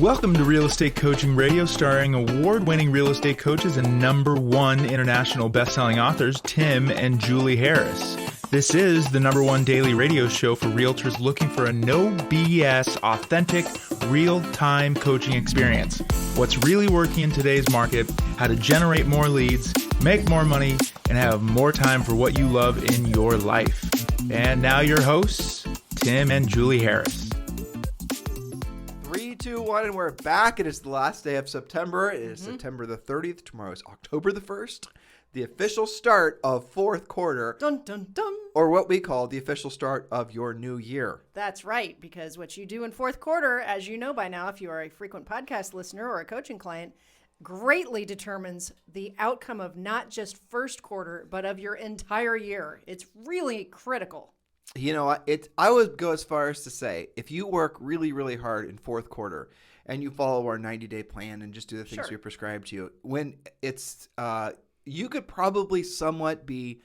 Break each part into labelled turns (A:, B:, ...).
A: Welcome to Real Estate Coaching Radio, starring award-winning real estate coaches and #1 international best-selling authors, Tim and Julie Harris. This is the #1 daily radio show for realtors looking for a no BS, authentic, real-time coaching experience. What's really working in today's market, how to generate more leads, make more money, and have more time for what you love in your life. And now your hosts, Tim and Julie Harris.
B: 3, 2, 1, and we're back. It is the last day of September. It is September the 30th. Tomorrow is October the 1st, the official start of fourth quarter.
C: Dun, dun, dun.
B: Or what we call the official start of your new year.
C: That's right, because what you do in fourth quarter, as you know by now, if you are a frequent podcast listener or a coaching client, greatly determines the outcome of not just first quarter, but of your entire year. It's really critical.
B: You know, I would go as far as to say, if you work really, really hard in fourth quarter and you follow our 90-day plan and just do the things we prescribe to you, when it's, you could probably somewhat be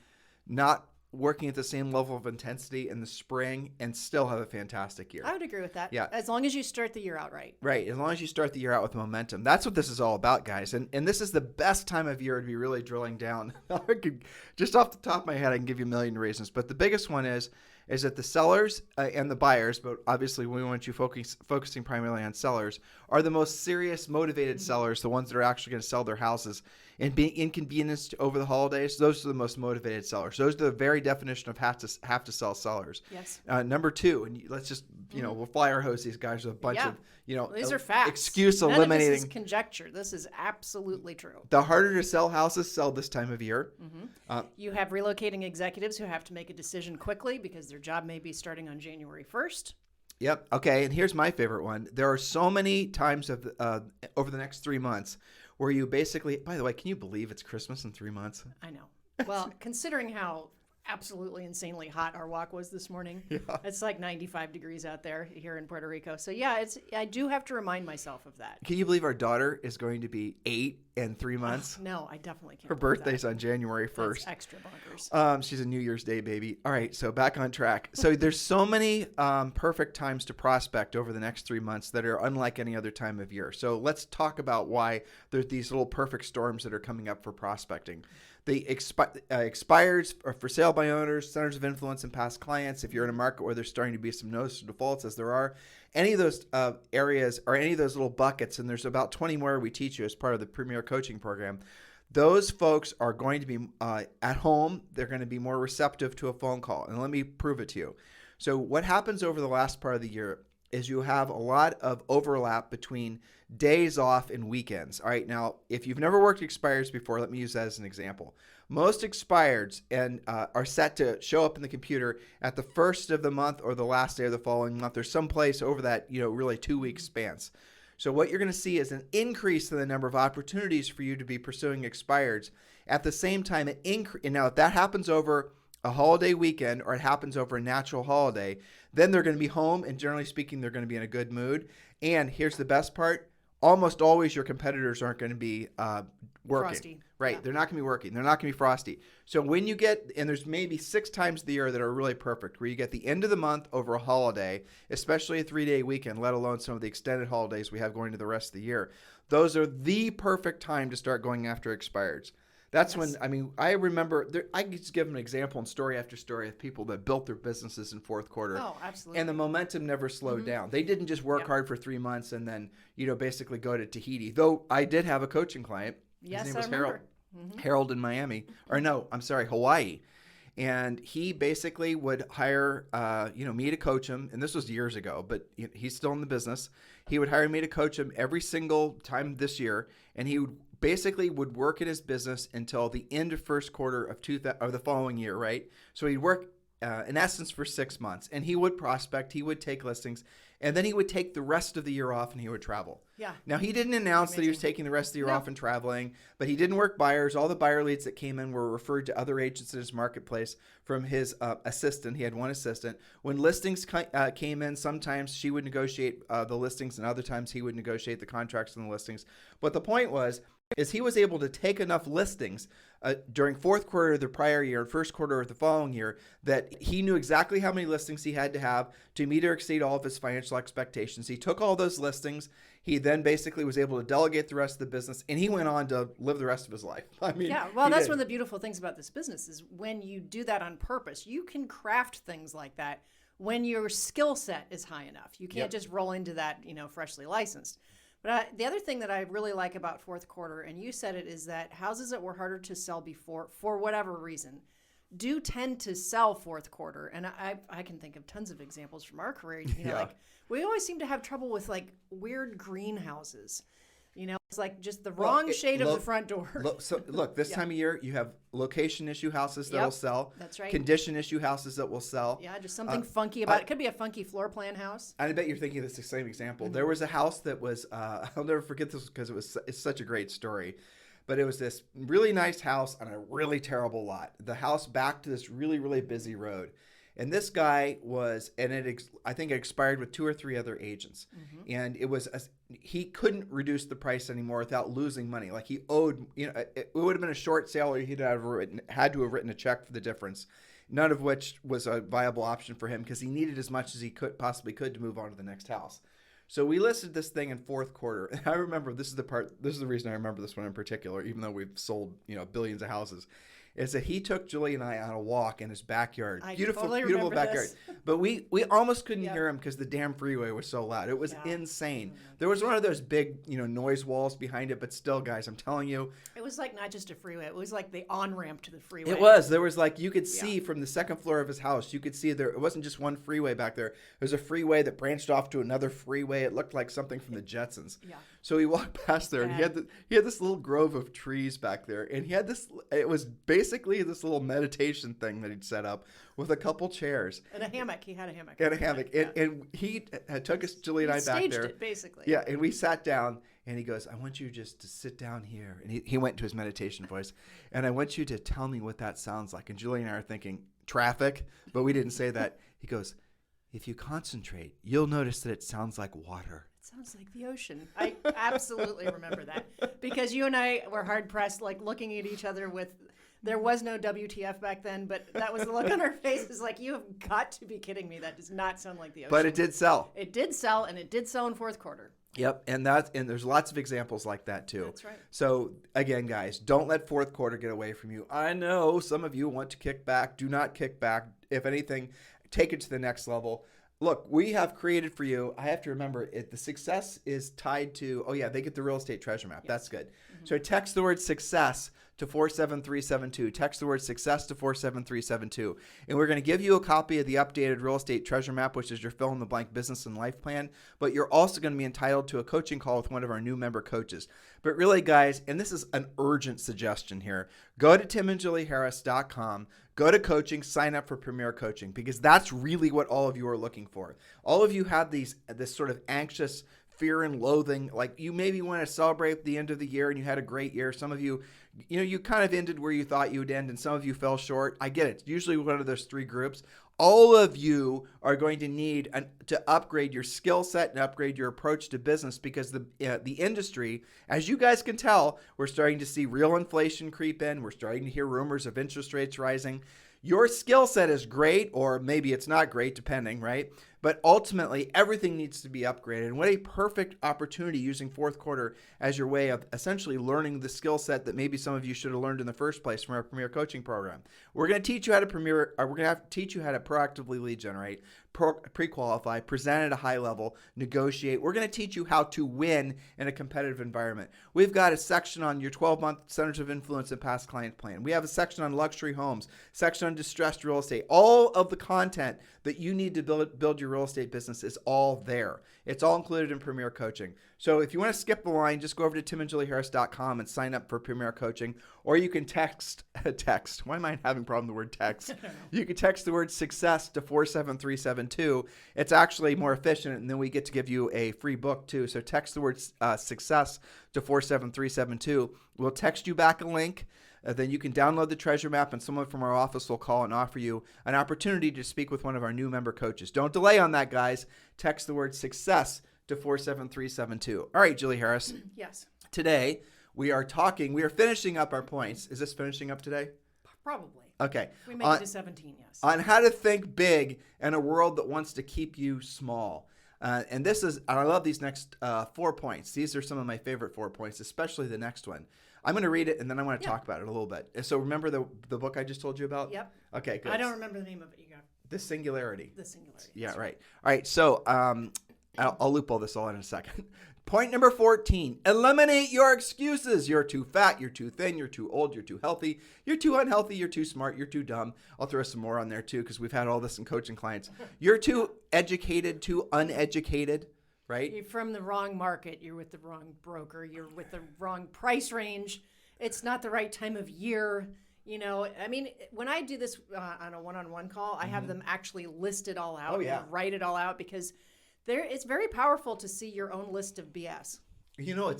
B: not working at the same level of intensity in the spring and still have a fantastic year.
C: I would agree with that.
B: Yeah.
C: As long as you start the year out right.
B: Right. As long as you start the year out with momentum. That's what this is all about, guys. And this is the best time of year to be really drilling down. Just off the top of my head, I can give you a million reasons. But the biggest one is that the sellers and the buyers, but obviously we want you focusing primarily on sellers, are the most serious, motivated sellers, the ones that are actually going to sell their houses and be inconvenienced over the holidays. Those are the most motivated sellers. Those are the very definition of have to sell sellers.
C: Yes.
B: Number two, and let's just, we'll fire hose these guys with a bunch of,
C: these are facts.
B: Excuse
C: None
B: eliminating.
C: of this is conjecture. This is absolutely true.
B: The harder to sell houses sell this time of year.
C: You have relocating executives who have to make a decision quickly because their job may be starting on January 1st.
B: Yep. Okay. And here's my favorite one. There are so many times over the next 3 months where you basically, by the way, can you believe it's Christmas in 3 months?
C: I know. Well, considering how absolutely insanely hot our walk was this morning, it's like 95 degrees out there here in Puerto Rico. So yeah, I do have to remind myself of that.
B: Can you believe our daughter is going to be 8 in 3 months?
C: No, I definitely can't.
B: Her birthday's on January 1st.
C: That's extra bonkers.
B: She's a New Year's Day baby. All right, so back on track. So there's so many perfect times to prospect over the next 3 months that are unlike any other time of year. So let's talk about why there's these little perfect storms that are coming up for prospecting. The expireds are for sale by owners, centers of influence, and past clients. If you're in a market where there's starting to be some notice of defaults, as there are, any of those areas or any of those little buckets, and there's about 20 more we teach you as part of the Premier Coaching Program, those folks are going to be at home. They're going to be more receptive to a phone call. And let me prove it to you. So what happens over the last part of the year is you have a lot of overlap between days off and weekends. All right, now, if you've never worked expireds before, let me use that as an example. Most expireds are set to show up in the computer at the first of the month or the last day of the following month. There's some place over that, really 2-week spans. So what you're going to see is an increase in the number of opportunities for you to be pursuing expireds. At the same time, an increase. And now, if that happens over a holiday weekend or it happens over a natural holiday, then they're going to be home, and generally speaking, they're going to be in a good mood. And here's the best part. Almost always your competitors aren't going to be working.
C: Frosty.
B: Right.
C: Yeah.
B: They're not going to be working. They're not going to be frosty. So when you get, and there's maybe 6 times of the year that are really perfect, where you get the end of the month over a holiday, especially a 3-day weekend, let alone some of the extended holidays we have going to the rest of the year. Those are the perfect time to start going after expireds. That's when, I remember, I could just give an example in story after story of people that built their businesses in fourth quarter.
C: Oh, absolutely.
B: And the momentum never slowed down. They didn't just work hard for 3 months and then, basically go to Tahiti. Though I did have a coaching client.
C: Yes,
B: His name was
C: I remember.
B: Harold in Miami. Or no, I'm sorry, Hawaii. And he basically would hire, me to coach him. And this was years ago, but he's still in the business. He would hire me to coach him every single time this year. And he would work in his business until the end of first quarter of the following year, right? So he'd work in essence for 6 months, and he would prospect, he would take listings, and then he would take the rest of the year off and he would travel.
C: Yeah.
B: Now, he didn't announce that he was taking the rest of the year off and traveling, but he didn't work buyers. All the buyer leads that came in were referred to other agents in his marketplace from his assistant. He had one assistant. When listings came in, sometimes she would negotiate the listings, and other times he would negotiate the contracts and the listings. But the point was, is he was able to take enough listings during fourth quarter of the prior year and first quarter of the following year that he knew exactly how many listings he had to have to meet or exceed all of his financial expectations. He took all those listings. He then basically was able to delegate the rest of the business, and he went on to live the rest of his life. I mean,
C: yeah, well, that's one of the beautiful things about this business is when you do that on purpose, you can craft things like that when your skill set is high enough. You can't just roll into that, freshly licensed. But the other thing that I really like about fourth quarter, and you said it, is that houses that were harder to sell before, for whatever reason, do tend to sell fourth quarter. And I can think of tons of examples from our career. Like we always seem to have trouble with like weird greenhouses. It's like just the wrong shade of the front door.
B: Look, this time of year, you have location issue houses that will sell.
C: That's right.
B: Condition issue houses that will sell.
C: Yeah, just something funky about it. It could be a funky floor plan house.
B: I bet you're thinking of this same example. There was a house that was, I'll never forget this because it's such a great story. But it was this really nice house on a really terrible lot. The house backed to this really, really busy road. And this guy was, I think it expired with 2 or 3 other agents. Mm-hmm. And it was, he couldn't reduce the price anymore without losing money. Like he owed, it would have been a short sale or he'd had to have written a check for the difference. None of which was a viable option for him because he needed as much as he possibly could to move on to the next house. So we listed this thing in fourth quarter. And I remember, this is the reason I remember this one in particular, even though we've sold, billions of houses, is that he took Julie and I on a walk in his backyard. Beautiful backyard. But we almost couldn't hear him because the damn freeway was so loud. It was insane. There was one of those big, noise walls behind it, but still, guys, I'm telling you.
C: It was like not just a freeway. It was like the on-ramp to the freeway.
B: It was. There was like, you could see from the second floor of his house, you could see there, it wasn't just one freeway back there. There was a freeway that branched off to another freeway. It looked like something from the Jetsons. Yeah. So he walked past there, and he had this little grove of trees back there, and he had this. It was basically this little meditation thing that he'd set up with a couple chairs
C: and a hammock. He had a hammock.
B: And a hammock, and he took us, Julie and I, back there.
C: It basically.
B: Yeah, and we sat down, and he goes, "I want you just to sit down here," and he went to his meditation voice, and I want you to tell me what that sounds like. And Julie and I are thinking traffic, but we didn't say that. He goes, "If you concentrate, you'll notice that it sounds like water."
C: Sounds like the ocean. I absolutely remember that because you and I were hard pressed, like looking at each other with, there was no WTF back then, but that was the look on our faces like, you have got to be kidding me. That does not sound like the ocean.
B: But it did sell.
C: It did sell, and it did sell in fourth quarter.
B: Yep, and there's lots of examples like that too.
C: That's right.
B: So again, guys, don't let fourth quarter get away from you. I know some of you want to kick back. Do not kick back. If anything, take it to the next level. Look, we have created for you, I have to remember, the success is tied to, they get the real estate treasure map. Yes. That's good. Mm-hmm. So text the word success to 47372. Text the word success to 47372. And we're going to give you a copy of the updated real estate treasure map, which is your fill-in-the-blank business and life plan. But you're also going to be entitled to a coaching call with one of our new member coaches. But really, guys, and this is an urgent suggestion here, go to timandjulieharris.com. Go to coaching, sign up for Premier Coaching, because that's really what all of you are looking for. All of you have this sort of anxious fear and loathing. Like, you maybe want to celebrate the end of the year and you had a great year. Some of you, you kind of ended where you thought you would end, and some of you fell short. I get it. It's usually one of those 3 groups. All of you are going to need to upgrade your skill set and upgrade your approach to business, because the industry, as you guys can tell, we're starting to see real inflation creep in. We're starting to hear rumors of interest rates rising. Your skill set is great, or maybe it's not great, depending, right? But ultimately, everything needs to be upgraded. And what a perfect opportunity using fourth quarter as your way of essentially learning the skill set that maybe some of you should have learned in the first place from our Premier Coaching Program. We're going to teach you how to teach you how to proactively lead generate, pre-qualify, present at a high level, negotiate. We're going to teach you how to win in a competitive environment. We've got a section on your 12-month centers of influence and past client plan. We have a section on luxury homes, section on distressed real estate. All of the content that you need to build your real estate business is all there. It's all included in Premier Coaching. So if you want to skip the line, just go over to timandjulieharris.com and sign up for Premier Coaching. Or you can text. Why am I having a problem with the word text? You can text the word success to 47372. It's actually more efficient, and then we get to give you a free book too. So text the word success to 47372. We'll text you back a link. Then you can download the treasure map, and someone from our office will call and offer you an opportunity to speak with one of our new member coaches. Don't delay on that, guys. Text the word success to 47372. All right, Julie Harris.
C: Yes.
B: Today, We are finishing up our points. Is this finishing up today?
C: Probably.
B: Okay.
C: If we make it to 17, yes.
B: On how to think big in a world that wants to keep you small. And I love these next 4 points. These are some of my favorite 4 points, especially the next one. I'm going to read it, and then I want to talk about it a little bit. So remember the book I just told you about?
C: Yep.
B: Okay, good.
C: I don't remember the name of it. You got
B: The Singularity.
C: The Singularity.
B: Yeah, right. All right, so I'll loop all this all in a second. Point number 14, eliminate your excuses. You're too fat, you're too thin, you're too old, you're too healthy, you're too unhealthy, you're too smart, you're too dumb. I'll throw some more on there too because we've had all this in coaching clients. You're too educated, too uneducated, right?
C: You're from the wrong market. You're with the wrong broker. You're with the wrong price range. It's not the right time of year. You know, I mean, when I do this on a one-on-one call, I have them actually list it all out and write it all out because it's very powerful to see your own list of BS.
B: You know,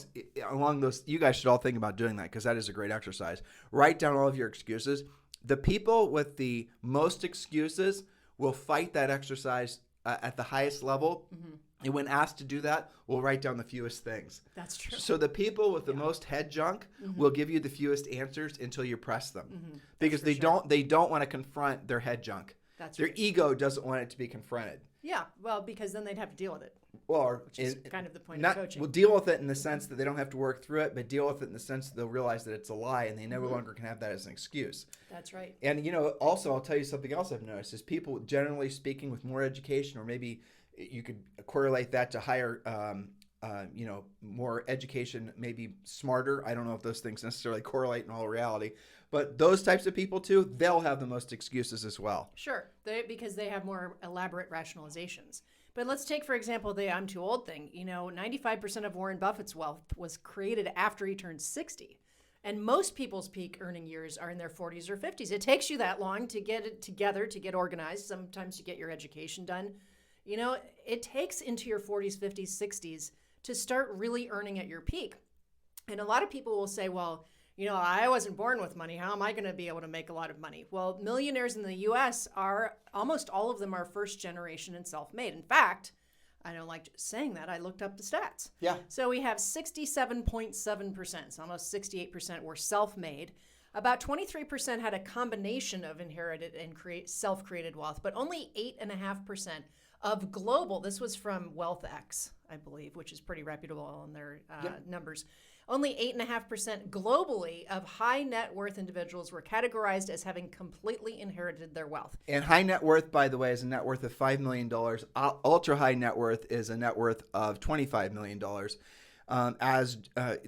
B: along those, you guys should all think about doing that because that is a great exercise. Write down all of your excuses. The people with the most excuses will fight that exercise at the highest level. Mm-hmm. And when asked to do that, will write down the fewest things.
C: That's true.
B: So the people with the most head junk will give you the fewest answers until you press them, because they don't want to confront their head junk. Their ego doesn't want it to be confronted.
C: Yeah, well, because then they'd have to deal with it.
B: Well,
C: which is kind of the point of coaching.
B: We'll deal with it in the sense that they don't have to work through it, but deal with it in the sense that they'll realize that it's a lie and they no longer can have that as an excuse.
C: That's right.
B: And, you know, also I'll tell you something else I've noticed is people generally speaking with more education, or maybe you could correlate that to higher, more education, maybe smarter. I don't know if those things necessarily correlate in all reality, but those types of people too, they'll have the most excuses as well.
C: Sure, because they have more elaborate rationalizations. But let's take, for example, the I'm too old thing. You know, 95% of Warren Buffett's wealth was created after he turned 60. And most people's peak earning years are in their 40s or 50s. It takes you that long to get it together, to get organized, sometimes to get your education done. You know, it takes into your 40s, 50s, 60s to start really earning at your peak. And a lot of people will say, well, you know, I wasn't born with money. How am I going to be able to make a lot of money? Well, millionaires in the U.S. almost all of them are first generation and self-made. In fact, I don't like saying that. I looked up the stats. Yeah. So we have 67.7%, so almost 68% were self-made. About 23% had a combination of inherited and self-created wealth, but only 8.5% of global. This was from WealthX, I believe, which is pretty reputable in their numbers. Only 8.5% globally of high net worth individuals were categorized as having completely inherited their wealth.
B: And high net worth, by the way, is a net worth of $5 million. Ultra high net worth is a net worth of $25 million, as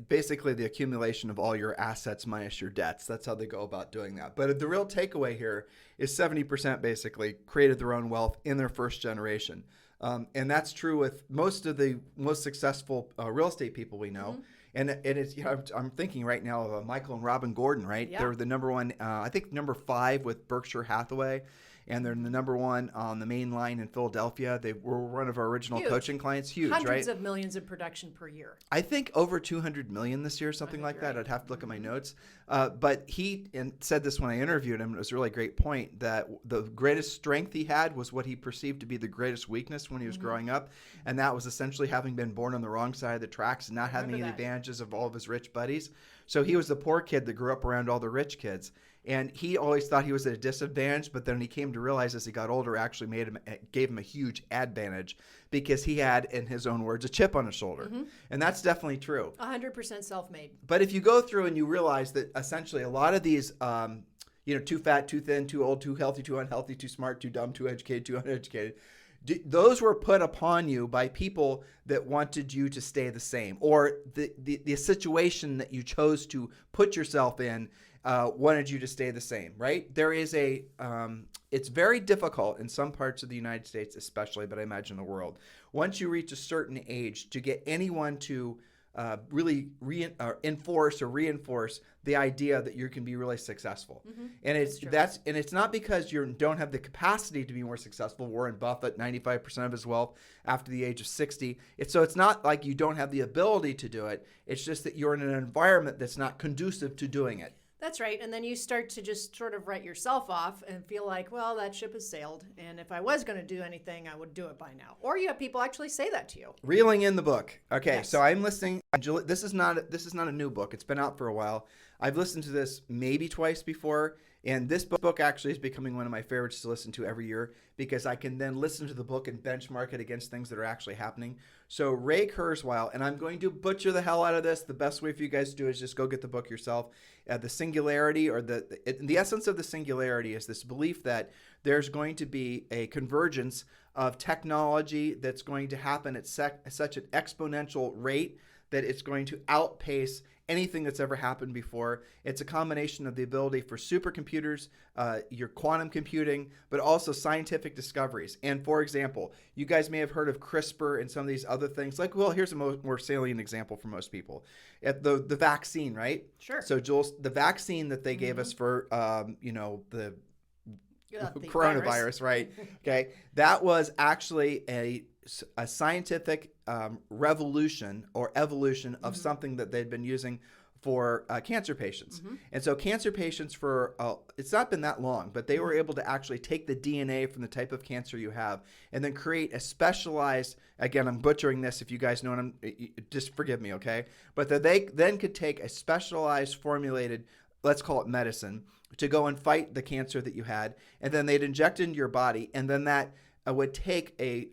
B: basically the accumulation of all your assets minus your debts. That's how they go about doing that. But the real takeaway here is 70% basically created their own wealth in their first generation. And that's true with most of the most successful real estate people we know. Mm-hmm. And it's, you know, I'm thinking right now of Michael and Robin Gordon, right? Yeah. They're the number one, I think number 5 with Berkshire Hathaway. And they're the number 1 on the main line in Philadelphia. They were one of our original coaching clients. Huge, right?
C: Hundreds of millions of production per year.
B: I think over 200 million this year, something like that. Right. I'd have to look at my notes. But he said this when I interviewed him. It was a really great point that the greatest strength he had was what he perceived to be the greatest weakness when he was growing up. And that was essentially having been born on the wrong side of the tracks and not having any advantages of all of his rich buddies. So he was the poor kid that grew up around all the rich kids. And he always thought he was at a disadvantage, but then he came to realize as he got older, actually gave him a huge advantage because he had, in his own words, a chip on his shoulder. Mm-hmm. And that's definitely true.
C: 100% self-made.
B: But if you go through and you realize that essentially a lot of these, too fat, too thin, too old, too healthy, too unhealthy, too smart, too dumb, too educated, too uneducated, those were put upon you by people that wanted you to stay the same, or the situation that you chose to put yourself in wanted you to stay the same, right? There is it's very difficult in some parts of the United States especially, but I imagine the world, once you reach a certain age to get anyone to really reinforce the idea that you can be really successful. Mm-hmm. And it's not because you don't have the capacity to be more successful. Warren Buffett, 95% of his wealth after the age of 60. It's not like you don't have the ability to do it. It's just that you're in an environment that's not conducive to doing it.
C: That's right. And then you start to just sort of write yourself off and feel like, well, that ship has sailed. And if I was going to do anything, I would do it by now. Or you have people actually say that to you.
B: Reeling in the book. Okay,
C: Yes.
B: so I'm listening. This is not a new book. It's been out for a while. I've listened to this maybe twice before, and this book actually is becoming one of my favorites to listen to every year because I can then listen to the book and benchmark it against things that are actually happening. So Ray Kurzweil, and I'm going to butcher the hell out of this. The best way for you guys to do is just go get the book yourself. The Singularity, or the essence of the Singularity is this belief that there's going to be a convergence of technology that's going to happen at such an exponential rate that it's going to outpace anything that's ever happened before. It's a combination of the ability for supercomputers, your quantum computing, but also scientific discoveries. And for example, you guys may have heard of CRISPR and some of these other things. Like, well, here's a more salient example for most people. At the vaccine, right?
C: Sure.
B: So, Jules, the vaccine that they gave us for, the coronavirus,
C: virus.
B: right? Okay. That was actually a scientific revolution or evolution of something that they'd been using for cancer patients. And so cancer patients for, it's not been that long, but they were able to actually take the DNA from the type of cancer you have and then create a specialized, again, I'm butchering this if you guys know what just forgive me, okay? But that they then could take a specialized formulated, let's call it medicine, to go and fight the cancer that you had, and then they'd inject it into your body, and then that would take a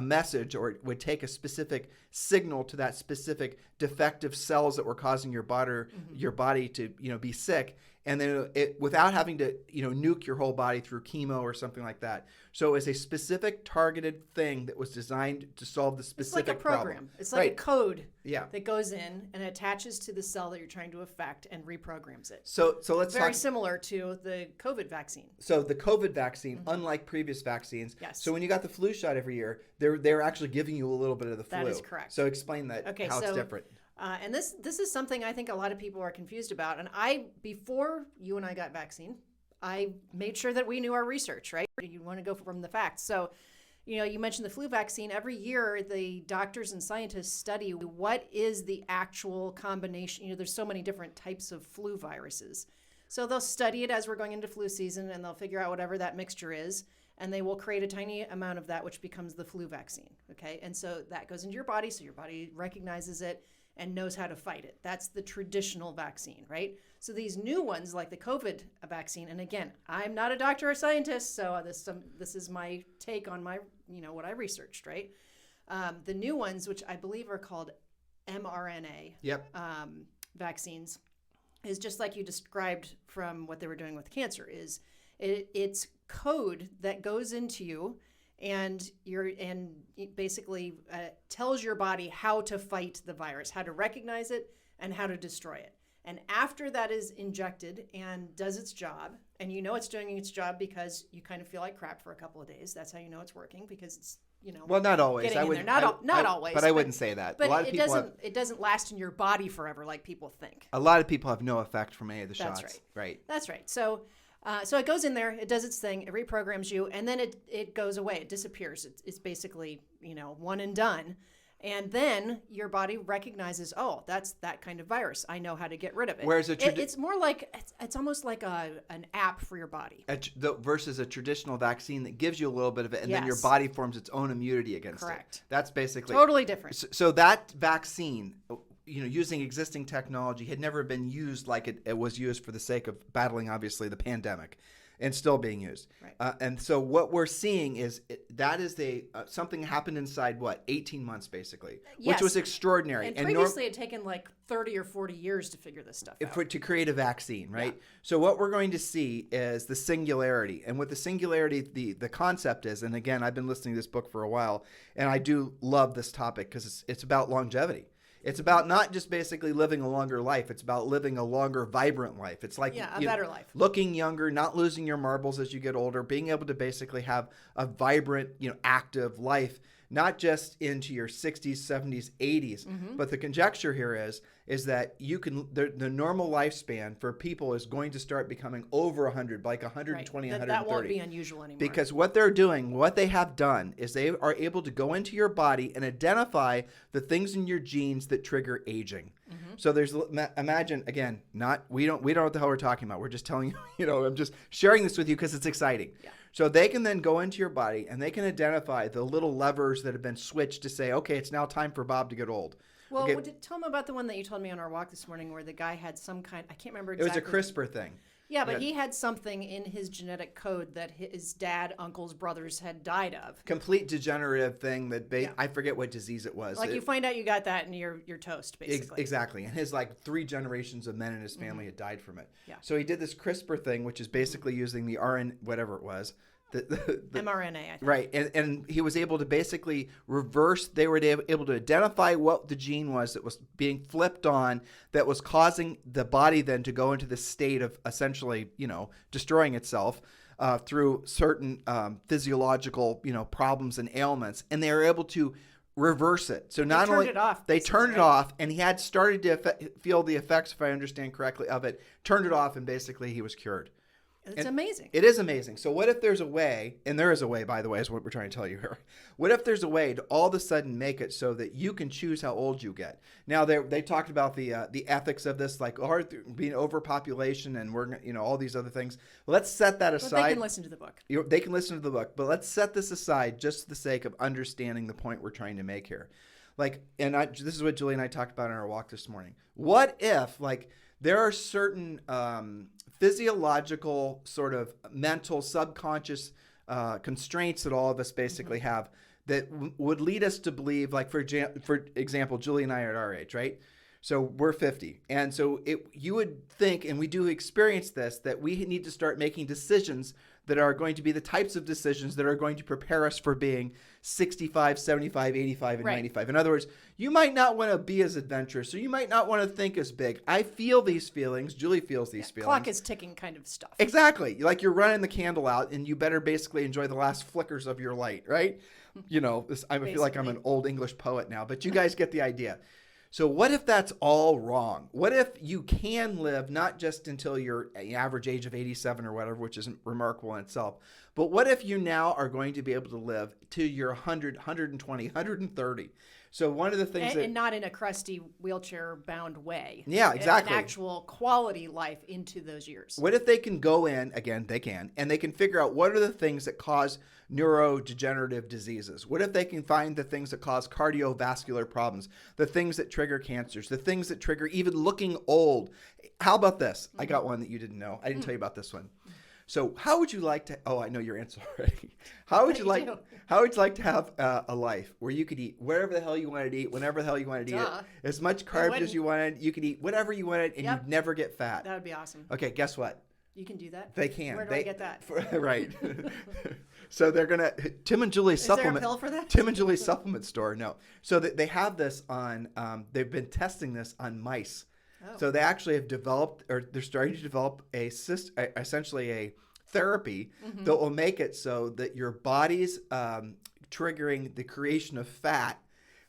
B: message, or it would take a specific signal to that specific defective cells that were causing your body to be sick, and then it without having to nuke your whole body through chemo or something like that. So it was a specific targeted thing that was designed to solve the specific
C: problem. It's like a program. It's like a code that goes in and attaches to the cell that you're trying to affect and reprograms it.
B: So let's
C: very similar to the COVID vaccine.
B: So the COVID vaccine, unlike previous vaccines, so when you got the flu shot every year, they're actually giving you a little bit of the flu.
C: That is correct.
B: So explain that, how it's different.
C: And this is something I think a lot of people are confused about. And before you and I got vaccine, I made sure that we knew our research, right? You want to go from the facts. So, you mentioned the flu vaccine. Every year, the doctors and scientists study what is the actual combination. There's so many different types of flu viruses. So they'll study it as we're going into flu season, and they'll figure out whatever that mixture is, and they will create a tiny amount of that, which becomes the flu vaccine, okay? And so that goes into your body, so your body recognizes it and knows how to fight it. That's the traditional vaccine, right? So these new ones, like the COVID vaccine, and again, I'm not a doctor or scientist, so this is my take on my, what I researched, right? The new ones, which I believe are called mRNA vaccines, is just like you described from what they were doing with cancer. It's code that goes into you, and it basically tells your body how to fight the virus, how to recognize it, and how to destroy it. And after that is injected and does its job, and it's doing its job because you kind of feel like crap for a couple of days. That's how you know it's working, because it's
B: well, not always.
C: Not always.
B: But I wouldn't say that.
C: But
B: a lot of people
C: it doesn't last in your body forever like people think.
B: A lot of people have no effect from any of the shots.
C: That's right.
B: Right.
C: That's right. So it goes in there, it does its thing, it reprograms you, and then it goes away. It disappears. It's basically, one and done. And then your body recognizes, oh, that's that kind of virus. I know how to get rid of it.
B: Whereas
C: it's more like, it's almost like an app for your body.
B: Versus a traditional vaccine that gives you a little bit of it, and then your body forms its own immunity against it. That's basically
C: totally different.
B: So that vaccine, using existing technology, had never been used like it was used for the sake of battling, obviously, the pandemic, and still being used. Right. And so what we're seeing is that is something happened inside 18 months basically, which was extraordinary.
C: And previously it had taken like 30 or 40 years to figure this stuff out.
B: To create a vaccine, right? Yeah. So what we're going to see is the Singularity. And with the Singularity, the concept is, and again, I've been listening to this book for a while, and I do love this topic because it's about longevity. It's about not just basically living a longer life. It's about living a longer, vibrant life. It's like
C: a better life.
B: Looking younger, not losing your marbles as you get older, being able to basically have a vibrant, active life, not just into your 60s, 70s, 80s. Mm-hmm. But the conjecture here is that you can the normal lifespan for people is going to start becoming over 100, like 120, 130.
C: That won't be unusual anymore.
B: Because what they have done is they are able to go into your body and identify the things in your genes that trigger aging. Mm-hmm. So there's imagine again, we don't know what the hell we're talking about. We're just telling you, I'm just sharing this with you because it's exciting.
C: Yeah.
B: So they can then go into your body and they can identify the little levers that have been switched to say, okay, it's now time for Bob to get old.
C: Well,
B: okay.
C: tell them about the one that you told me on our walk this morning where the guy had some kind, I can't remember
B: It was
C: exactly.
B: a CRISPR thing.
C: Yeah, but he had something in his genetic code that his dad, uncles, brothers had died of.
B: Complete degenerative thing that I forget what disease it was.
C: Like you find out you got that and you're toast, basically.
B: Exactly. And his 3 generations of men in his family had died from it.
C: Yeah.
B: So he did this CRISPR thing, which is basically using the RNA, whatever it was. The
C: mRNA, I think.
B: Right. And he was able to basically reverse, they were able to identify what the gene was that was being flipped on that was causing the body then to go into this state of essentially, destroying itself through certain physiological, problems and ailments. And they were able to reverse it. So not only they turned it off, and he had started to feel the effects, if I understand correctly, of it, turned it off, and basically he was cured.
C: It's amazing.
B: It is amazing. So what if there's a way, and there is a way, by the way, is what we're trying to tell you here. What if there's a way to all of a sudden make it so that you can choose how old you get? Now, they talked about the ethics of this, being overpopulation and we're, all these other things. Let's set that aside.
C: But they can listen to the book.
B: They can listen to the book, but let's set this aside just for the sake of understanding the point we're trying to make here. This is what Julie and I talked about on our walk this morning. What if, there are certain physiological sort of mental subconscious constraints that all of us basically have that would lead us to believe, for example, Julie and I are at our age, right? So we're 50. And so you would think, and we do experience this, that we need to start making decisions that are going to be the types of decisions that are going to prepare us for being 65, 75, 85, and 95. In other words, you might not want to be as adventurous, or you might not want to think as big. I feel these feelings. Julie feels these feelings.
C: Clock is ticking kind of stuff.
B: Exactly. Like you're running the candle out, and you better basically enjoy the last flickers of your light, right? I feel like I'm an old English poet now, but you guys get the idea. So what if that's all wrong? What if you can live not just until your average age of 87 or whatever, which isn't remarkable in itself, but what if you now are going to be able to live to your 100, 120, 130? So one of the things
C: and not in a crusty wheelchair-bound way.
B: Yeah, exactly.
C: An actual quality life into those years.
B: What if they can go in, again, they can, and they can figure out what are the things that cause neurodegenerative diseases? What if they can find the things that cause cardiovascular problems, the things that trigger cancers, the things that trigger even looking old? How about this? I got one that you didn't know. I didn't tell you about this one. So how would you like to, I know your answer already. How would you like to have a life where you could eat whatever the hell you wanted to eat, whenever the hell you wanted to eat it, as much carbs as you wanted, you could eat whatever you wanted, and you'd never get fat?
C: That would be awesome.
B: Okay, guess what?
C: You can do that?
B: They can.
C: Where do I get that?
B: Right. So they're going to, Tim and Julie's supplement.
C: Is there a pill for that?
B: Tim and Julie's supplement store, no. So they have this on, they've been testing this on mice.
C: Oh.
B: So they actually have developed, or they're starting to develop essentially a therapy that will make it so that your body's triggering the creation of fat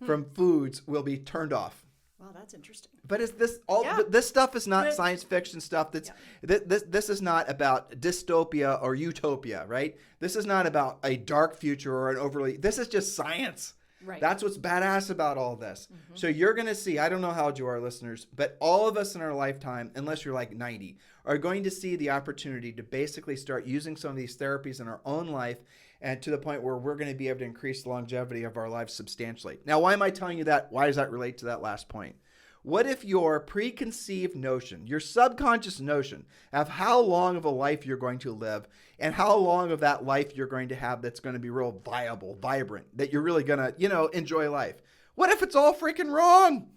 B: from foods will be turned off.
C: Wow, that's interesting.
B: But is this all? Yeah. This stuff is not science fiction stuff. This is not about dystopia or utopia, right? This is not about a dark future or an overly. This is just science.
C: Right.
B: That's what's badass about all this. So you're going to see, I don't know how old you are, listeners, but all of us in our lifetime, unless you're 90, are going to see the opportunity to basically start using some of these therapies in our own life, and to the point where we're going to be able to increase the longevity of our lives substantially. Now, why am I telling you that? Why does that relate to that last point? What if your preconceived notion, your subconscious notion of how long of a life you're going to live and how long of that life you're going to have that's going to be real viable, vibrant, that you're really going to, enjoy life? What if it's all freaking wrong?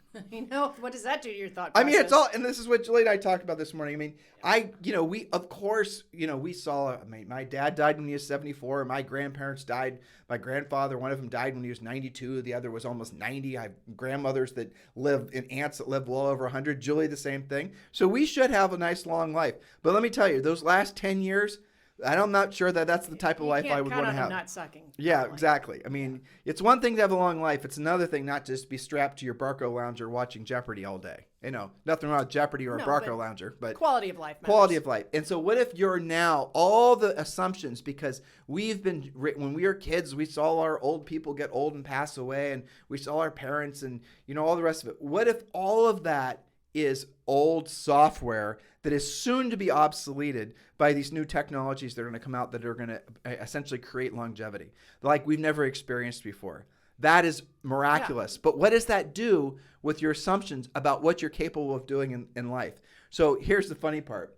C: What does that do to your thought process?
B: I mean, it's all, and this is what Julie and I talked about this morning. I mean, we, of course, we saw, my dad died when he was 74. My grandparents died. My grandfather, one of them died when he was 92. The other was almost 90. I have grandmothers that live, and aunts that live well over 100. Julie, the same thing. So we should have a nice long life. But let me tell you, those last 10 years, I'm not sure that that's the type of life I would want to have.
C: Not sucking.
B: Yeah, exactly. I mean, it's one thing to have a long life. It's another thing not just be strapped to your Barco lounger watching Jeopardy all day. Nothing wrong with Jeopardy or a Barco lounger, but
C: quality of life matters.
B: Quality of life. And so what if you're now, all the assumptions, because when we were kids, we saw our old people get old and pass away, and we saw our parents and, all the rest of it. What if all of that is old software that is soon to be obsoleted by these new technologies that are going to come out that are going to essentially create longevity like we've never experienced before. That is miraculous. Yeah. But what does that do with your assumptions about what you're capable of doing in life? So here's the funny part.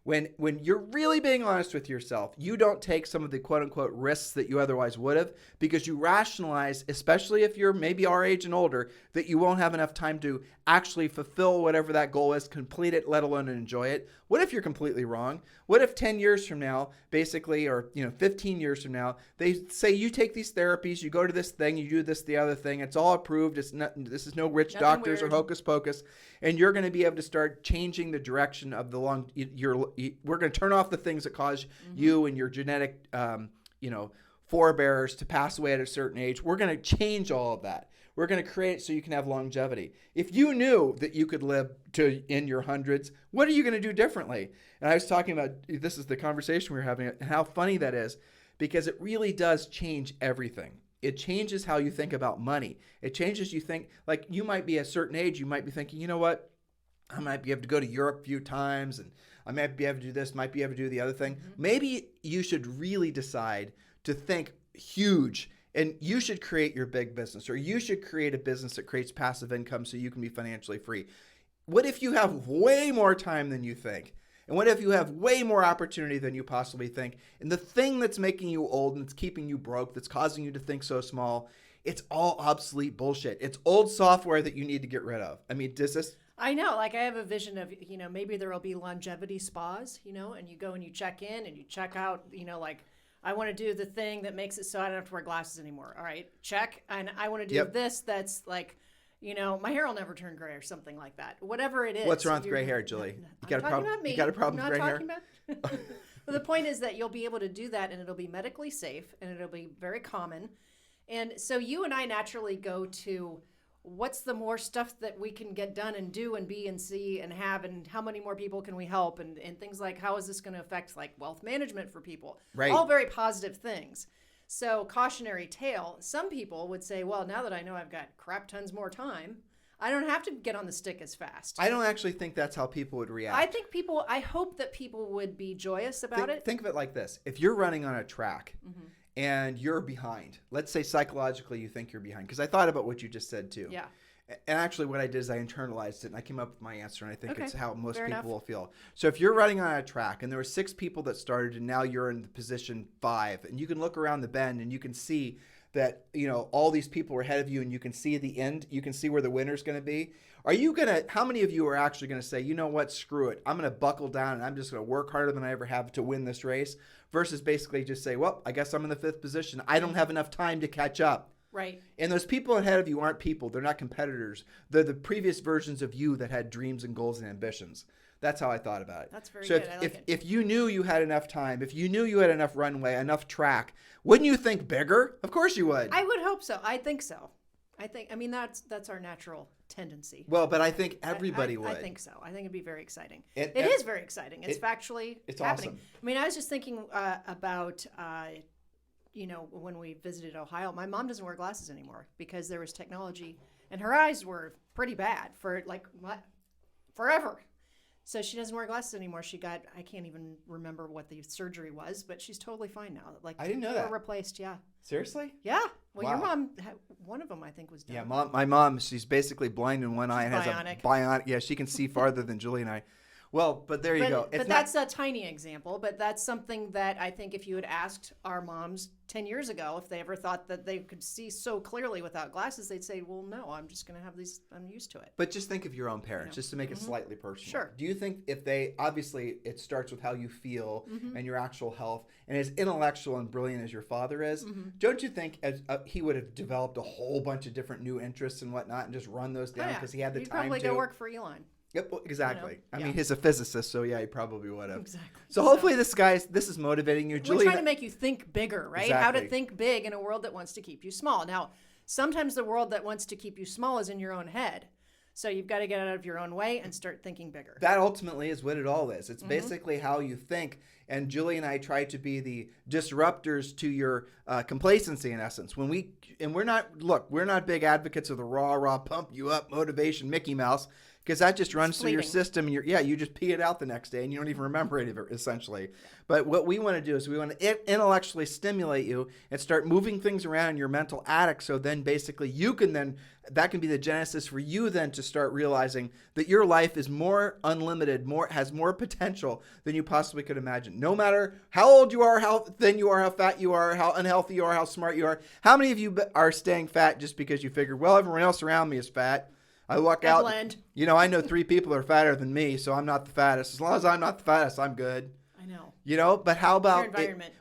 B: When you're really being honest with yourself, you don't take some of the quote unquote risks that you otherwise would have because you rationalize, especially if you're maybe our age and older, that you won't have enough time to actually fulfill whatever that goal is, complete it, let alone enjoy it. What if you're completely wrong? What if 10 years from now, basically, or 15 years from now, they say you take these therapies, you go to this thing, you do this, the other thing, it's all approved, this is no rich
C: Nothing
B: doctors
C: weird.
B: or hocus pocus, and you're going to be able to start changing the direction of the we're going to turn off the things that cause you and your genetic, forebears to pass away at a certain age. We're going to change all of that. We're going to create it so you can have longevity. If you knew that you could live to in your hundreds, what are you going to do differently? And I was talking about, this is the conversation we were having, and how funny that is, because it really does change everything. It changes how you think about money. It changes you think, like you might be at a certain age, you might be thinking, you know what? I might be able to go to Europe a few times, and I might be able to do this, might be able to do the other thing. Maybe you should really decide to think huge, and you should create your big business, or you should create a business that creates passive income so you can be financially free. What if you have way more time than you think? And what if you have way more opportunity than you possibly think? And the thing that's making you old and that's keeping you broke, that's causing you to think so small, it's all obsolete bullshit. It's old software that you need to get rid of. I mean, does this...
C: I know, like I have a vision of, maybe there will be longevity spas, and you go and you check in and you check out, like, I want to do the thing that makes it so I don't have to wear glasses anymore. All right, check. And I want to do this that's like, my hair will never turn gray or something like that. Whatever it is.
B: What's wrong with gray hair, Julie? You got a problem with gray hair?
C: Well, the point is that you'll be able to do that, and it'll be medically safe, and it'll be very common. And so you and I naturally go to what's the more stuff that we can get done and do and be and see and have, and how many more people can we help, and things like how is this going to affect like wealth management for people?
B: Right.
C: All very positive things. So cautionary tale, some people would say, well, now that I know I've got crap tons more time, I don't have to get on the stick as fast.
B: I don't actually think that's how people would react.
C: I hope that people would be joyous about it.
B: Think of it like this. If you're running on a track and you're behind, let's say psychologically you think you're behind, because I thought about what you just said too.
C: Yeah.
B: And actually what I did is I internalized it and I came up with my answer, and I think it's how most
C: Fair
B: people
C: enough.
B: will feel. So if you're running on a track and there were 6 people that started and now you're in position 5, and you can look around the bend and you can see that, all these people are ahead of you, and you can see the end, you can see where the winner's going to be. How many of you are actually going to say, you know what, screw it, I'm going to buckle down and I'm just going to work harder than I ever have to win this race, versus basically just say, well, I guess I'm in the 5th position. I don't have enough time to catch up.
C: Right.
B: And those people ahead of you aren't people. They're not competitors. They're the previous versions of you that had dreams and goals and ambitions. That's how I thought about it.
C: That's very good. I like it.
B: If you knew you had enough time, if you knew you had enough runway, enough track, wouldn't you think bigger? Of course you would.
C: I would hope so. I think so. That's our natural tendency.
B: Well, but I think everybody would.
C: I think so. I think it'd be very exciting. It is very exciting. It's factually happening.
B: Awesome.
C: I mean, I was just thinking about, when we visited Ohio, my mom doesn't wear glasses anymore because there was technology, and her eyes were pretty bad for forever. So she doesn't wear glasses anymore. She got, I can't even remember what the surgery was, but she's totally fine now. Like,
B: I didn't know that.
C: Replaced, yeah.
B: Seriously?
C: Yeah. Well,
B: Wow.
C: your mom, one of them I think was done.
B: Yeah, my mom, she's basically blind in one eye and has
C: bionic.
B: a bionic. Yeah, she can see farther than Julie and I. Well, but there you go.
C: But that's a tiny example. But that's something that I think if you had asked our moms 10 years ago, if they ever thought that they could see so clearly without glasses, they'd say, well, no, I'm just going to have these. I'm used to it.
B: But just think of your own parents, just to make it slightly personal.
C: Sure.
B: Do you think if obviously it starts with how you feel and your actual health, and as intellectual and brilliant as your father is, don't you think he would have developed a whole bunch of different new interests and whatnot and just run those down because he had the
C: He'd
B: time to?
C: probably go work for Elon.
B: Yep, well, exactly. I mean,
C: Yeah.
B: he's a physicist, so yeah, he probably would have.
C: Exactly.
B: So hopefully this is motivating you.
C: We're
B: Julie,
C: trying to make you think bigger, right? How to
B: Exactly.
C: think big in a world that wants to keep you small. Now, sometimes the world that wants to keep you small is in your own head. So you've got to get out of your own way and start thinking bigger.
B: That ultimately is what it all is. It's basically how you think. And Julie and I try to be the disruptors to your complacency, in essence. We're not big advocates of the rah, pump you up motivation, Mickey Mouse. because that just runs through your
C: fleeting.
B: system. And you just pee it out the next day and you don't even remember any of it, essentially. But what we want to do is we want to intellectually stimulate you and start moving things around in your mental attic. So then basically that can be the genesis for you then to start realizing that your life is more unlimited, has more potential than you possibly could imagine. No matter how old you are, how thin you are, how fat you are, how unhealthy you are, how smart you are. How many of you are staying fat just because you figure, well, everyone else around me is fat. I walk out,
C: blend.
B: I know 3 people are fatter than me, so I'm not the fattest. As long as I'm not the fattest, I'm good.
C: I know.
B: But how about
C: your environment?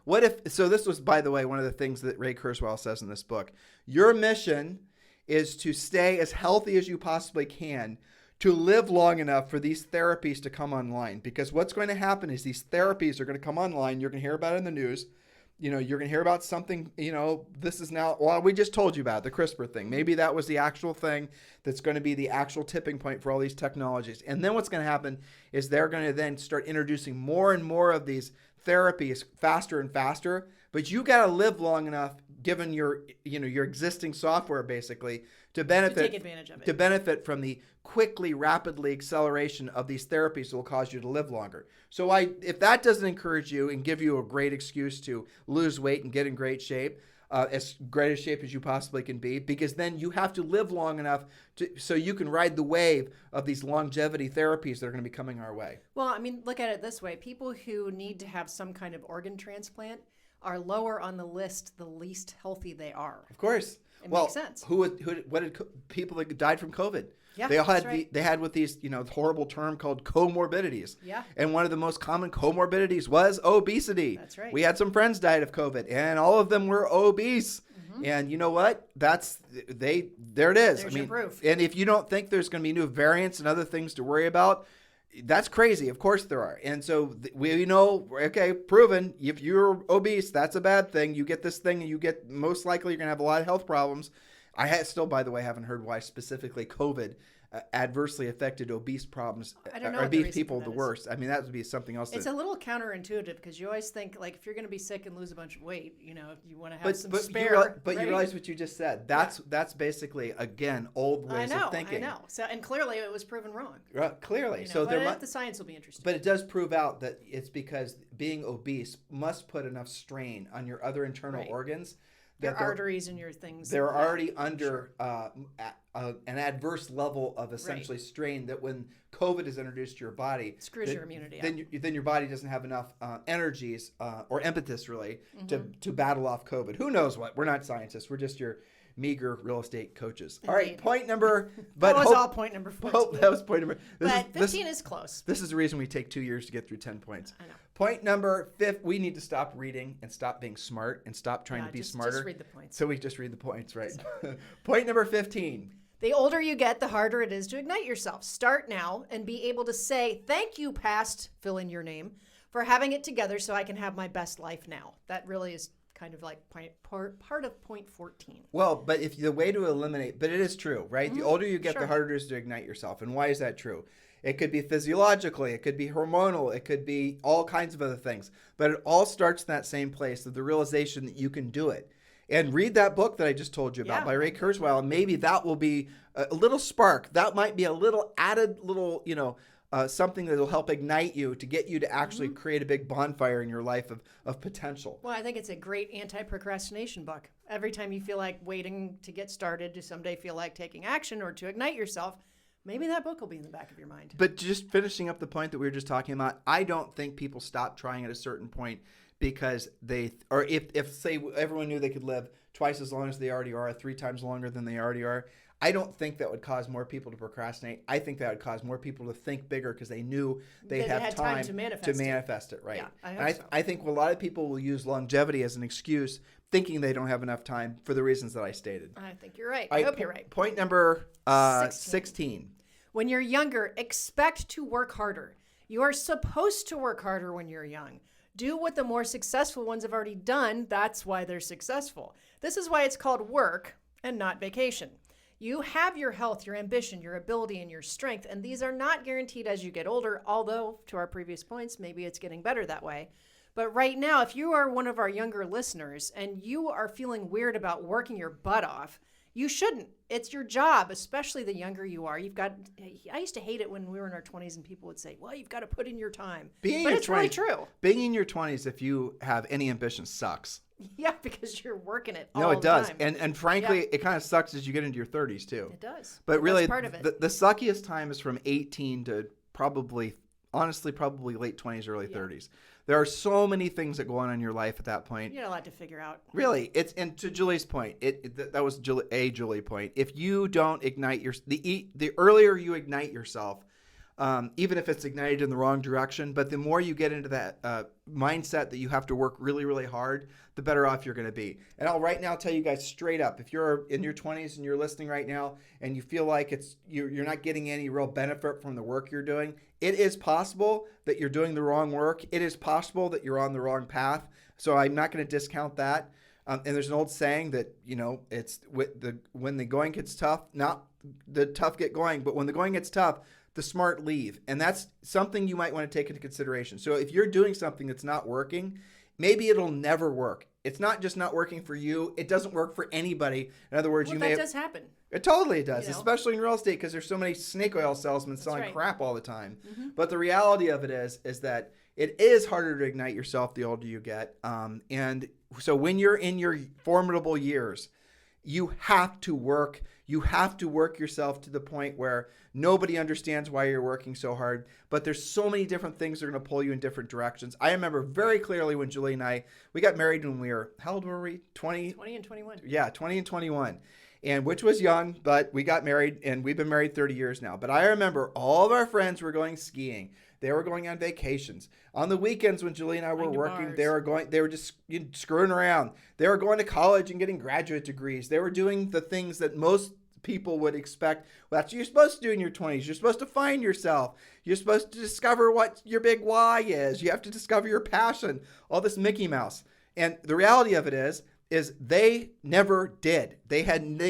B: So this was, by the way, one of the things that Ray Kurzweil says in this book. Your mission is to stay as healthy as you possibly can, to live long enough for these therapies to come online. Because what's going to happen is these therapies are going to come online. You're going to hear about it in the news. You're going to hear about something, this is now, well, we just told you about the CRISPR thing. Maybe that was the actual thing that's going to be the actual tipping point for all these technologies. And then what's going to happen is they're going to then start introducing more and more of these therapies faster and faster. But you got to live long enough, given your existing software, basically, to benefit,
C: to take advantage of it.
B: to benefit from the rapidly acceleration of these therapies that will cause you to live longer. So if that doesn't encourage you and give you a great excuse to lose weight and get in great shape, as great a shape as you possibly can be, because then you have to live long enough so you can ride the wave of these longevity therapies that are going to be coming our way.
C: Well, I mean, look at it this way. People who need to have some kind of organ transplant are lower on the list the least healthy they are.
B: Of course.
C: It makes sense.
B: What did people that died from COVID?
C: Yeah,
B: they all had
C: that's right.
B: they had with these horrible term called comorbidities.
C: Yeah.
B: And one of the most common comorbidities was obesity.
C: That's right.
B: We had some friends died of COVID, and all of them were obese. Mm-hmm. And you know what? There it is.
C: There's your proof.
B: And if you don't think there's going to be new variants and other things to worry about, that's crazy. Of course there are. And so we know, okay, proven, if you're obese, that's a bad thing. You get this thing and most likely you're going to have a lot of health problems. Still, by the way, haven't heard why specifically COVID adversely affected obese problems.
C: I don't know what the
B: obese
C: reason
B: people
C: for that
B: the
C: is.
B: worst. I mean, that would be something else.
C: It's a little counterintuitive because you always think, like, if you're going to be sick and lose a bunch of weight, you want to have some spare.
B: But you realize what you just said. That's basically, again, old ways of thinking.
C: I know. So, and clearly it was proven wrong.
B: Clearly.
C: But the science will be interesting.
B: But it does prove out that it's because being obese must put enough strain on your other internal organs.
C: Your arteries and your things.
B: They're already under an adverse level of essentially strain that when COVID is introduced to your body,
C: screws your immunity
B: then your body doesn't have enough energies or impetus really to battle off COVID. Who knows what? We're not scientists. We're just your meager real estate coaches.
C: Indeed.
B: All right, point number.
C: That was all point number 14.
B: That was point number.
C: But 15 is close.
B: This is the reason we take 2 years to get through 10 points.
C: I know.
B: Point number 5, we need to stop reading and stop being smart and stop trying to be smarter.
C: Just read the points.
B: So we just read the points, right? Point number 15.
C: The older you get, the harder it is to ignite yourself. Start now and be able to say, thank you, past, fill in your name, for having it together so I can have my best life now. That really is kind of like part of point 14.
B: Well, but the way to eliminate, but it is true, right? The older you get, the harder it is to ignite yourself. And why is that true? It could be physiologically, it could be hormonal, it could be all kinds of other things. But it all starts in that same place of the realization that you can do it. And read that book that I just told you about by Ray Kurzweil, and maybe that will be a little spark. That might be a little added something that will help ignite you to get you to actually create a big bonfire in your life of potential.
C: Well, I think it's a great anti-procrastination book. Every time you feel like waiting to get started, to someday feel like taking action or to ignite yourself, maybe that book will be in the back of your mind.
B: But just finishing up the point that we were just talking about, I don't think people stop trying at a certain point because if say everyone knew they could live twice as long as they already are, 3 times longer than they already are, I don't think that would cause more people to procrastinate. I think that would cause more people to think bigger because they knew they had time to manifest it, right?
C: Yeah,
B: I think a lot of people will use longevity as an excuse, thinking they don't have enough time for the reasons that I stated.
C: I think you're right. I hope you're right.
B: Point number 16.
C: When you're younger, expect to work harder. You are supposed to work harder when you're young. Do what the more successful ones have already done. That's why they're successful. This is why it's called work and not vacation. You have your health, your ambition, your ability, and your strength, and these are not guaranteed as you get older, although, to our previous points, maybe it's getting better that way. But right now, if you are one of our younger listeners and you are feeling weird about working your butt off, You shouldn't. It's your job, especially the younger you are. I used to hate it when we were in our 20s and people would say, well, you've got to put in your time. But it's really true.
B: Being in your 20s, if you have any ambition, sucks.
C: Yeah, because you're working it all
B: No, it does.
C: time.
B: And frankly, it kind of sucks as you get into your 30s too.
C: It does.
B: But really,
C: that's part of it.
B: The suckiest time is from 18 to probably late 20s, early 30s. There are so many things that go on in your life at that point.
C: You got a lot to figure out.
B: Really, and to Julie's point, that was Julie point. If you don't ignite the earlier you ignite yourself, even if it's ignited in the wrong direction, but the more you get into that mindset that you have to work really, really hard, the better off you're going to be. And I'll right now tell you guys straight up, if you're in your 20s and you're listening right now and you feel like you're not getting any real benefit from the work you're doing, it is possible that you're doing the wrong work. It is possible that you're on the wrong path. So I'm not going to discount that. And there's an old saying that, it's when the going gets tough, not the tough get going, but when the going gets tough, the smart leave. And that's something you might want to take into consideration. So if you're doing something that's not working, maybe it'll never work. It's not just not working for you. It doesn't work for anybody. In other words,
C: that does happen.
B: It totally does, especially in real estate because there's so many snake oil salesmen selling crap all the time. Mm-hmm. But the reality of it is that it is harder to ignite yourself the older you get. And so when you're in your formidable years, you have to work. You have to work yourself to the point where nobody understands why you're working so hard. But there's so many different things that are going to pull you in different directions. I remember very clearly when Julie and we got married when we were, how old were we? 20?
C: 20 and 21.
B: Yeah, 20 and 21. And which was young, but we got married and we've been married 30 years now. But I remember all of our friends were going skiing. They were going on vacations. On the weekends when Julie and I were working, they were just screwing around. They were going to college and getting graduate degrees. They were doing the things that most people would expect. Well, that's what you're supposed to do in your 20s. You're supposed to find yourself. You're supposed to discover what your big why is. You have to discover your passion. All this Mickey Mouse. And the reality of it is they never did. They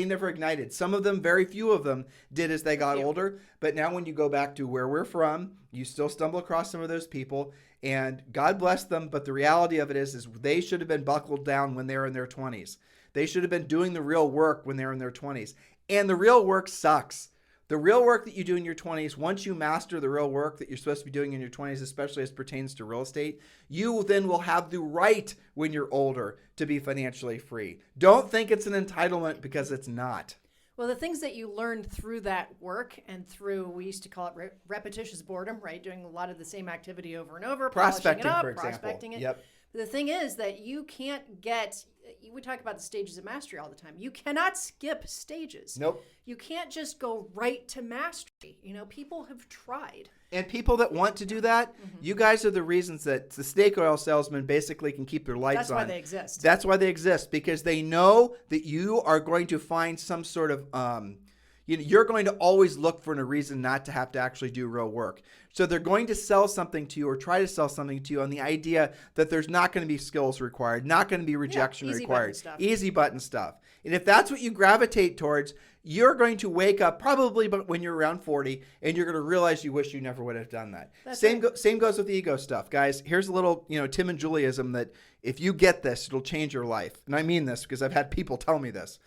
B: never ignited. Some of them, very few of them, did as they got older. But now when you go back to where we're from, you still stumble across some of those people. And God bless them. But the reality of it is they should have been buckled down when they were in their 20s. They should have been doing the real work when they were in their 20s. And the real work sucks. The real work that you do in your 20s, once you master the real work that you're supposed to be doing in your 20s, especially as pertains to real estate, you then will have the right when you're older to be financially free. Don't think it's an entitlement because it's not.
C: Well, the things that you learned through that work and through, we used to call it repetitious boredom, right? Doing a lot of the same activity over and over.
B: Prospecting,
C: it up,
B: for example.
C: Prospecting it.
B: Yep.
C: The thing is that you can't we talk about the stages of mastery all the time. You cannot skip stages.
B: Nope.
C: You can't just go right to mastery. People have tried.
B: And people that want to do that, you guys are the reasons that the snake oil salesmen basically can keep their lights on.
C: That's why they exist.
B: That's why they exist, because they know that you are going to find some sort of, you're going to always look for a reason not to have to actually do real work. So they're going to sell something to you or try to sell something to you on the idea that there's not going to be skills required, not going to be rejection required. Easy button stuff. And if that's what you gravitate towards, you're going to wake up probably when you're around 40 and you're going to realize you wish you never would have done that. Same goes with the ego stuff. Guys, here's a little, Tim and Julieism that if you get this, it'll change your life. And I mean this because I've had people tell me this.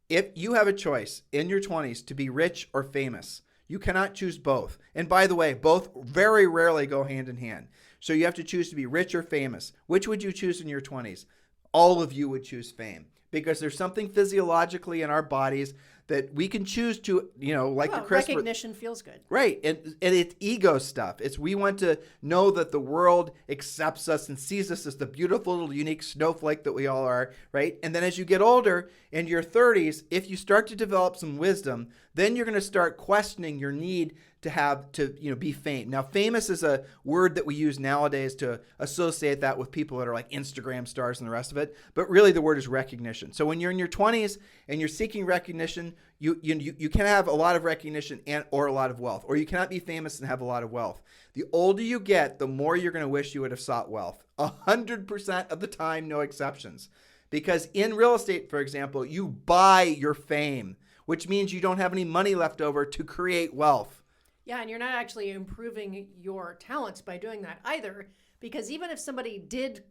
B: If you have a choice in your 20s to be rich or famous, you cannot choose both. And by the way, both very rarely go hand in hand. So you have to choose to be rich or famous. Which would you choose in your 20s? All of you would choose fame because there's something physiologically in our bodies that we can choose to, the Chris.
C: Recognition feels good.
B: Right. And it's ego stuff. We want to know that the world accepts us and sees us as the beautiful little unique snowflake that we all are. Right. And then as you get older in your 30s, if you start to develop some wisdom, then you're going to start questioning your need to be famous. Now, famous is a word that we use nowadays to associate that with people that are like Instagram stars and the rest of it. But really the word is recognition. So when you're in your 20s and you're seeking recognition, you can have a lot of recognition or a lot of wealth, or you cannot be famous and have a lot of wealth. The older you get, the more you're going to wish you would have sought wealth. 100% of the time, no exceptions. Because in real estate, for example, you buy your fame, which means you don't have any money left over to create wealth.
C: Yeah, and you're not actually improving your talents by doing that either, because even if somebody did,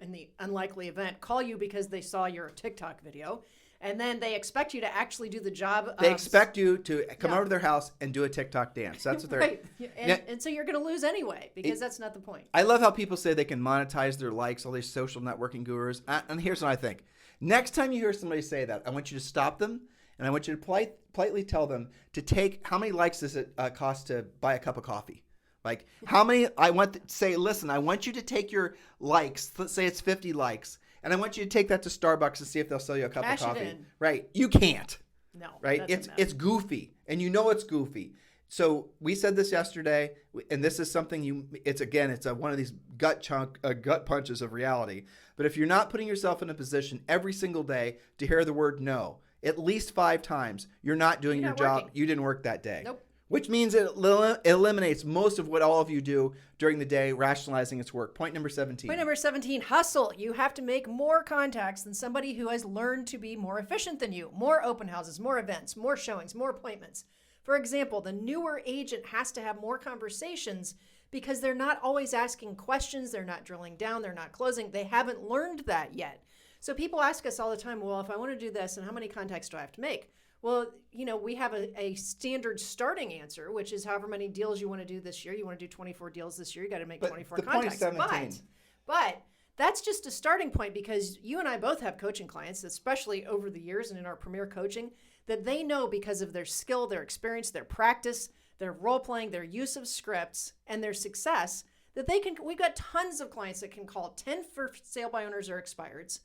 C: in the unlikely event, call you because they saw your TikTok video, And then they expect you to actually do the job.
B: They expect you to come
C: Yeah.
B: over to their house and do a TikTok dance. That's what they're...
C: Right. And so you're going to lose anyway because that's not the point.
B: I love how people say they can monetize their likes, all these social networking gurus. And here's what I think. Next time you hear somebody say that, I want you to stop them, and I want you to politely tell them to take, how many likes does it cost to buy a cup of coffee? Like, how many, I want to say, listen, I want you to take your likes, let's say it's 50 likes, and I want you to take that to Starbucks and see if they'll sell you a cup
C: Cash
B: of
C: it
B: coffee.
C: in.
B: Right. You can't.
C: No.
B: Right. It's goofy, and you know it's goofy. So we said this yesterday, and this is something it's one of these gut punches of reality. But if you're not putting yourself in a position every single day to hear the word no, at least 5 times, you're not doing your job.
C: Working.
B: You didn't work that day.
C: Nope.
B: Which means it eliminates most of what all of you do during the day, rationalizing its work. Point number 17.
C: Point number 17, hustle. You have to make more contacts than somebody who has learned to be more efficient than you. More open houses, more events, more showings, more appointments. For example, the newer agent has to have more conversations because they're not always asking questions. They're not drilling down. They're not closing. They haven't learned that yet. So people ask us all the time, well, if I want to do this, and how many contacts do I have to make? Well, we have a standard starting answer, which is however many deals you want to do this year. You want to do 24 deals this year. You got to make 24 contacts.
B: Point is 17.
C: But that's just a starting point because you and I both have coaching clients, especially over the years and in our premier coaching, that they know because of their skill, their experience, their practice, their role playing, their use of scripts, and their success, that we've got tons of clients that can call 10 for sale by owners or expireds.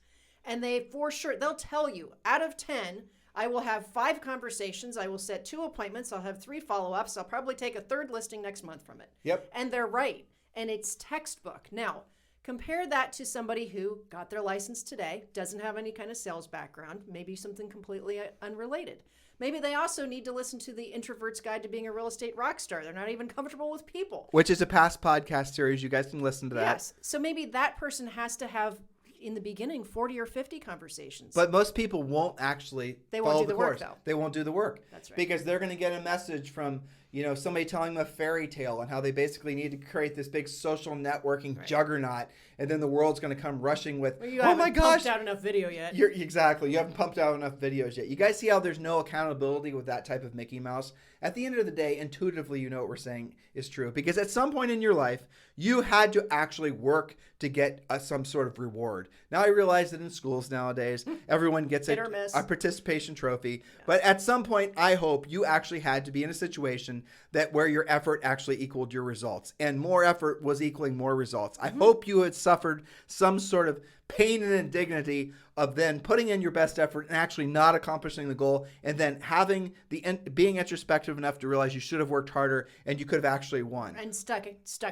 C: And they'll tell you out of 10, I will have 5 conversations. I will set 2 appointments. I'll have 3 follow-ups. I'll probably take a 3rd listing next month from it.
B: Yep.
C: And they're right. And it's textbook. Now, compare that to somebody who got their license today, doesn't have any kind of sales background, maybe something completely unrelated. Maybe they also need to listen to the Introvert's Guide to Being a Real Estate Rock Star. They're not even comfortable with people.
B: Which is a past podcast series. You guys can listen to that.
C: Yes. So maybe that person has to have, in the beginning, 40 or 50 conversations.
B: But most people won't actually follow the course.
C: Work, though.
B: They won't do the work.
C: That's right.
B: Because they're going to get a message from, somebody telling them a fairy tale and how they basically need to create this big social networking juggernaut, and then the world's going to come rushing with,
C: well, you
B: oh my gosh,
C: pumped out enough video yet.
B: Exactly. You haven't pumped out enough videos yet. You guys see how there's no accountability with that type of Mickey Mouse? At the end of the day, intuitively, you know what we're saying is true. Because at some point in your life, you had to actually work to get some sort of reward. Now I realize that in schools nowadays, everyone gets a participation trophy. Yeah. But at some point, I hope you actually had to be in a situation that where your effort actually equaled your results. And more effort was equaling more results. I hope you had suffered some sort of pain and indignity of then putting in your best effort and actually not accomplishing the goal, and then being introspective enough to realize you should have worked harder and you could have actually won.
C: And stuck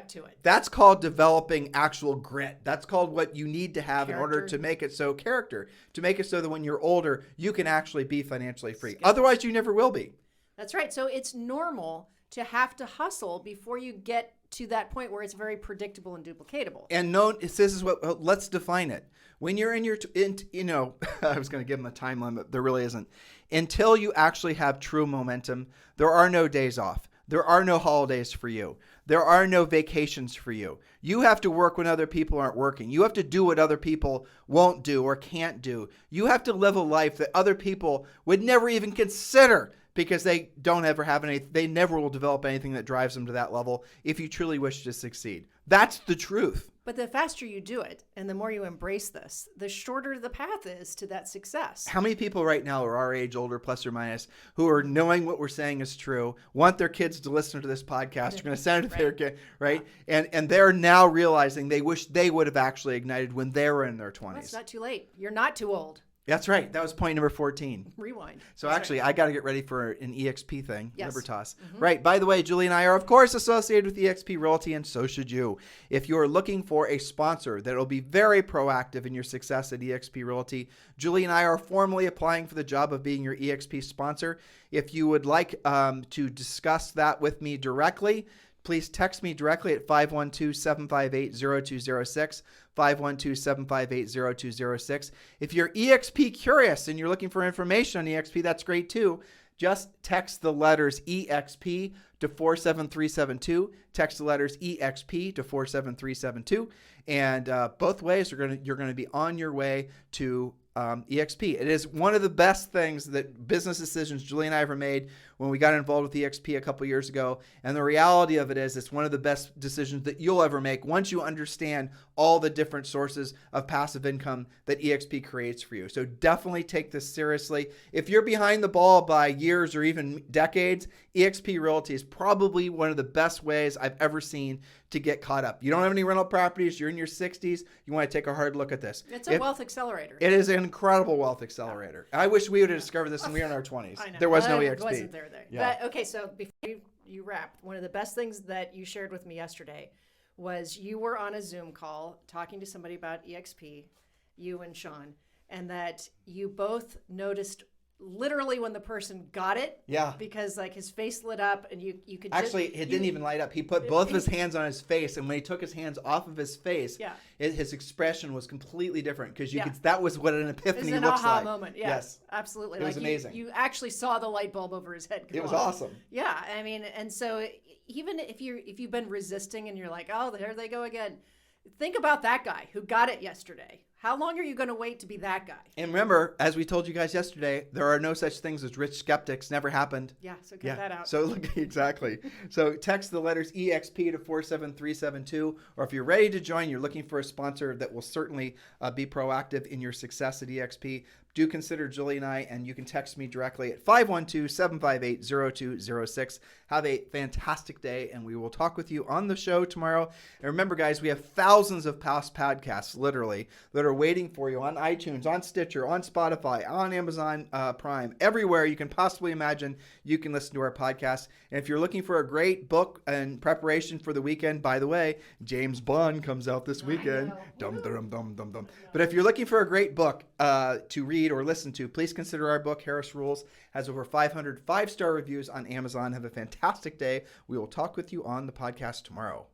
C: to it.
B: That's called developing actual grit. That's called what you need to have in order to make it so to make it so that when you're older, you can actually be financially free. Otherwise, you never will be.
C: That's right. So it's normal to have to hustle before you get to that point where it's very predictable and duplicatable.
B: And this is what, let's define it. When you're I was going to give them a time limit. There really isn't. Until you actually have true momentum, there are no days off. There are no holidays for you. There are no vacations for you. You have to work when other people aren't working. You have to do what other people won't do or can't do. You have to live a life that other people would never even consider, because they don't ever have they never will develop anything that drives them to that level if you truly wish to succeed. That's the truth.
C: But the faster you do it and the more you embrace this, the shorter the path is to that success.
B: How many people right now are our age, older, plus or minus, who are knowing what we're saying is true, want their kids to listen to this podcast, are going to send it to their kid, right? Yeah. And they're now realizing they wish they would have actually ignited when they were in their 20s.
C: Well, it's not too late. You're not too old.
B: That's right. That was point number 14.
C: Rewind.
B: So actually, I got to get ready for an EXP thing, Libertas.
C: Mm-hmm.
B: Right. By the way, Julie and I are, of course, associated with EXP Realty, and so should you. If you're looking for a sponsor that will be very proactive in your success at EXP Realty, Julie and I are formally applying for the job of being your EXP sponsor. If you would like to discuss that with me directly, please text me directly at 512-758-0206, 512-758-0206. If you're EXP curious and you're looking for information on EXP, that's great too. Just text the letters EXP to 47372. Text the letters EXP to 47372. And both ways, you're going to be on your way to EXP. It is one of the best things that business decisions Julie and I ever made when we got involved with EXP a couple years ago. And the reality of it is it's one of the best decisions that you'll ever make once you understand all the different sources of passive income that EXP creates for you. So definitely take this seriously. If you're behind the ball by years or even decades, EXP Realty is probably one of the best ways I've ever seen to get caught up. You don't have any rental properties, you're in your 60s, you want to take a hard look at this.
C: It's a wealth accelerator.
B: It is an incredible wealth accelerator. I wish we would have discovered this when we were in our 20s.
C: I know.
B: There was no EXP.
C: It wasn't there.
B: Yeah.
C: But, okay, so before you wrap, one of the best things that you shared with me yesterday was you were on a Zoom call talking to somebody about EXP, you and Sean, and that you both noticed literally when the person got it.
B: Yeah.
C: Because like his face lit up and you could
B: actually it didn't even light up. He put both of his hands on his face, and when he took his hands off of his face, his expression was completely different because you could. That was what an epiphany looks like.
C: It was an aha moment. Yeah,
B: yes,
C: absolutely.
B: It was amazing.
C: You actually saw the light bulb over his head.
B: It was awesome.
C: Yeah, I mean, and so even if you've been resisting and you're like, oh, there they go again. Think about that guy who got it yesterday. How long are you going to wait to be that guy?
B: And remember, as we told you guys yesterday, there are no such things as rich skeptics. Never happened.
C: Yeah, so cut that out.
B: So look, exactly. So text the letters EXP to 47372, or if you're ready to join, you're looking for a sponsor that will certainly be proactive in your success at EXP. Do consider Julie and I, and you can text me directly at 512-758-0206. Have a fantastic day, and we will talk with you on the show tomorrow. And remember, guys, we have thousands of past podcasts, literally, that are waiting for you on iTunes, on Stitcher, on Spotify, on Amazon Prime, everywhere you can possibly imagine you can listen to our podcast. And if you're looking for a great book in preparation for the weekend, by the way, James Bond comes out this weekend. Dum, dum, dum, dum, dum. But if you're looking for a great book to read or listen to, please consider our book, Harris Rules. Has over 500 5-star reviews on Amazon. Have a fantastic day. We will talk with you on the podcast tomorrow.